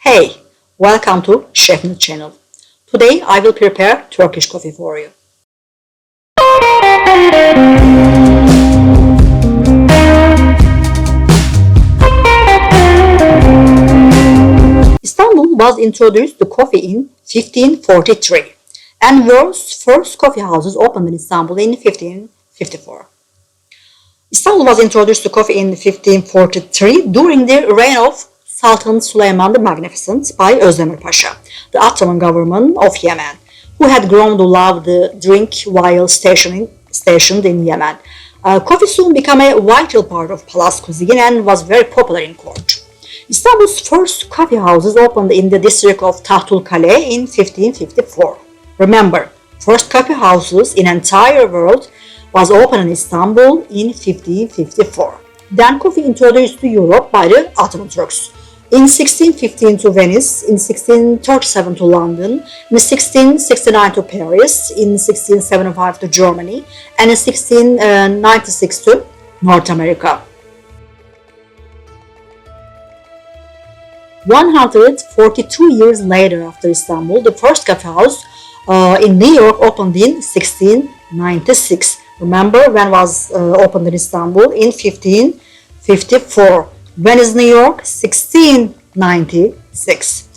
Hey, welcome to Chef's channel. Today I will prepare Turkish coffee for you. Istanbul was introduced to coffee in 1543 and world's first coffee houses opened in Istanbul in 1554. Istanbul was introduced to coffee in 1543 during the reign of Sultan Süleyman the Magnificent by Özdemir Pasha, the Ottoman government of Yemen, who had grown to love the drink while stationed in Yemen. Coffee soon became a vital part of palace cuisine and was very popular in court. Istanbul's first coffee houses opened in the district of Tahtul in 1554. Remember, first coffee houses in entire world was opened in Istanbul in 1554. Then coffee introduced to Europe by the Ottoman Turks. In 1615 to Venice, in 1637 to London, in 1669 to Paris, in 1675 to Germany, and in 1696 to North America. 142 years later after Istanbul, the first coffee house in New York opened in 1696. Remember when was opened in Istanbul? In 1554. When is New York? 1696.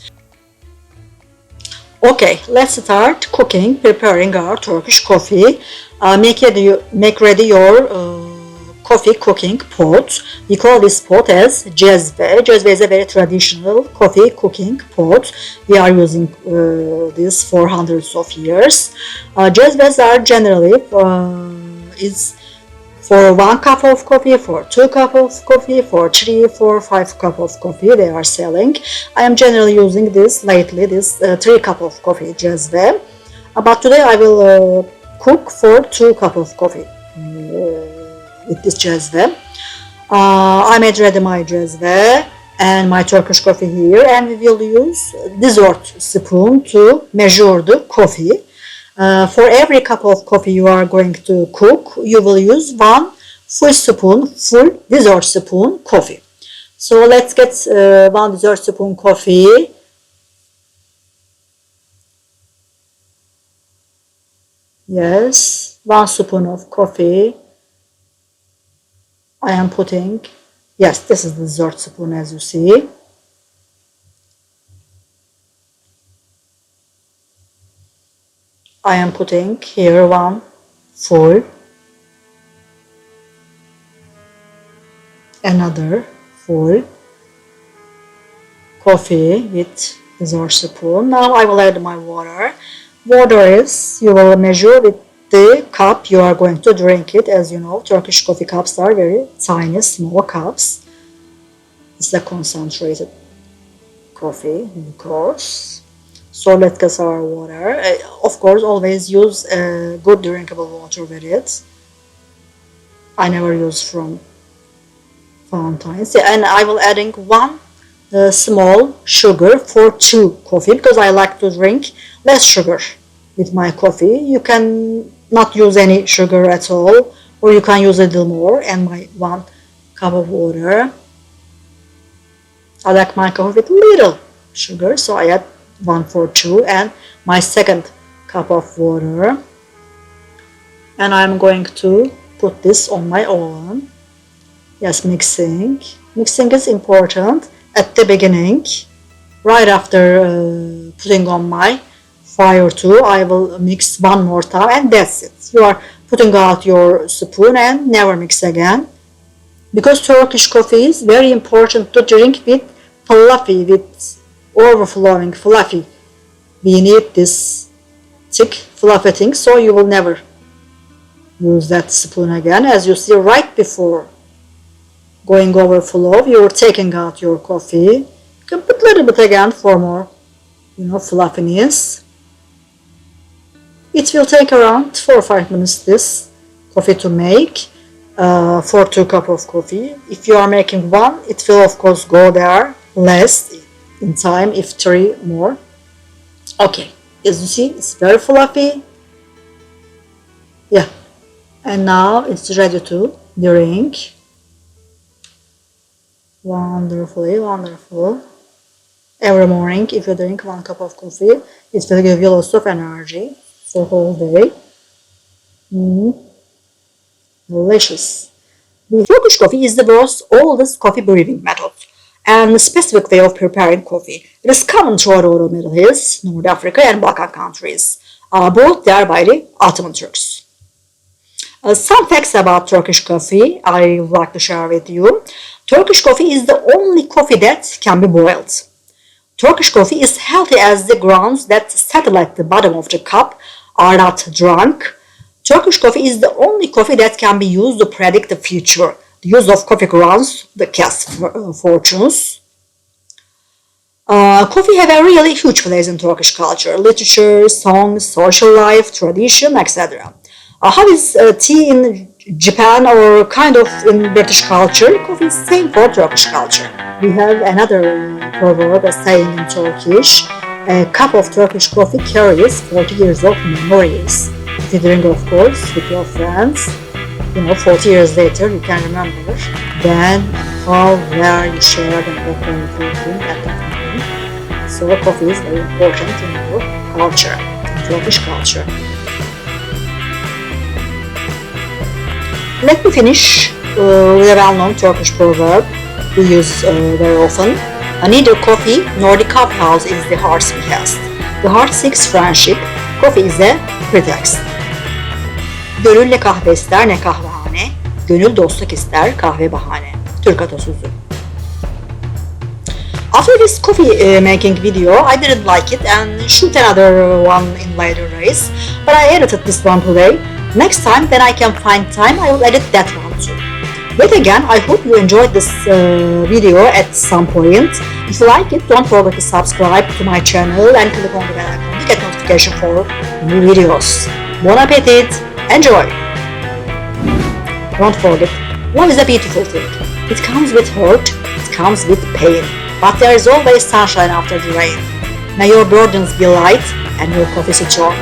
Okay, let's start preparing our Turkish coffee. Make ready your coffee cooking pot. We call this pot as cezve. Cezve is a very traditional coffee cooking pot. We are using this for hundreds of years. Cezves are generally is for 1 cup of coffee, for 2 cups of coffee, for 3, 4, 5 cups of coffee they are selling. I am generally using this 3 cups of coffee cezve. But today I will cook for 2 cups of coffee with this cezve. I made ready my cezve and my Turkish coffee here, and we will use dessert spoon to measure the coffee. For every cup of coffee you are going to cook, you will use 1 full dessert spoon coffee. So let's get 1 dessert spoon coffee. Yes, 1 spoon of coffee. I am putting, yes, this is the dessert spoon as you see. I am putting here 1 full, another full coffee with dessert spoon. Now I will add my water. Water is, you will measure with the cup you are going to drink it. As you know, Turkish coffee cups are very tiny, small cups. It's a concentrated coffee, of course. So let's get our water. Of course, always use good drinkable water with it. I never use from fountains. And I will adding 1 small sugar for 2 coffee because I like to drink less sugar with my coffee. You can not use any sugar at all, or you can use a little more. And my 1 cup of water. I like my coffee with little sugar, so I add 1 for 2 and my 2nd cup of water, and I'm going to put this on my oven. Yes, mixing is important at the beginning. Right after putting on my fire too, I will mix 1 more time and that's it. You are putting out your spoon and never mix again, because Turkish coffee is very important to drink with fluffy, with overflowing fluffy. We need this thick fluffy thing, so you will never use that spoon again. As you see, right before going overflow, you are taking out your coffee. You can put a little bit again for more, fluffiness. It will take around 4 or 5 minutes this coffee to make for 2 cups of coffee. If you are making 1, it will of course go there less in time, if 3 more. Okay, as you see, it's very fluffy. Yeah, and now it's ready to drink. Wonderful. every morning. If you drink 1 cup of coffee, it will give you lots of energy for whole day. Delicious. The Turkish coffee is the world's oldest coffee brewing method and a specific way of preparing coffee. It is common throughout all the Middle East, North Africa, and Balkan countries, brought there by the Ottoman Turks. Some facts about Turkish coffee I would like to share with you. Turkish coffee is the only coffee that can be boiled. Turkish coffee is healthy as the grounds that settle at the bottom of the cup are not drunk. Turkish coffee is the only coffee that can be used to predict the future. The use of coffee grounds the cast fortunes. Coffee have a really huge place in Turkish culture, literature, songs, social life, tradition, etc. How is tea in Japan or kind of in British culture? Coffee is same for Turkish culture. We have another proverb, a saying in Turkish. A cup of Turkish coffee carries 40 years of memories. If you drink, of course, with your friends, 40 years later, you can remember when and how, where you shared and what were you doing at that time. So coffee is very important in your culture, in Turkish culture. Let me finish with a well-known Turkish proverb we use very often. Neither coffee nor the coffee house is the heart's behest. The heart seeks friendship, coffee is a pretext. Gönül ne kahve ister ne kahvehane, gönül dostluk ister kahve bahane. Türk atasözü. After this coffee making video, I didn't like it and shoot another one in later days, but I edited this one today. Next time, when I can find time, I will edit that one too. Yet again, I hope you enjoyed this video at some point. If you like it, don't forget to subscribe to my channel and click on the bell icon to get notification for new videos. Bon appetit! Enjoy! Don't forget, love is a beautiful thing. It comes with hurt, it comes with pain, but there is always sunshine after the rain. May your burdens be light and your coffee strong.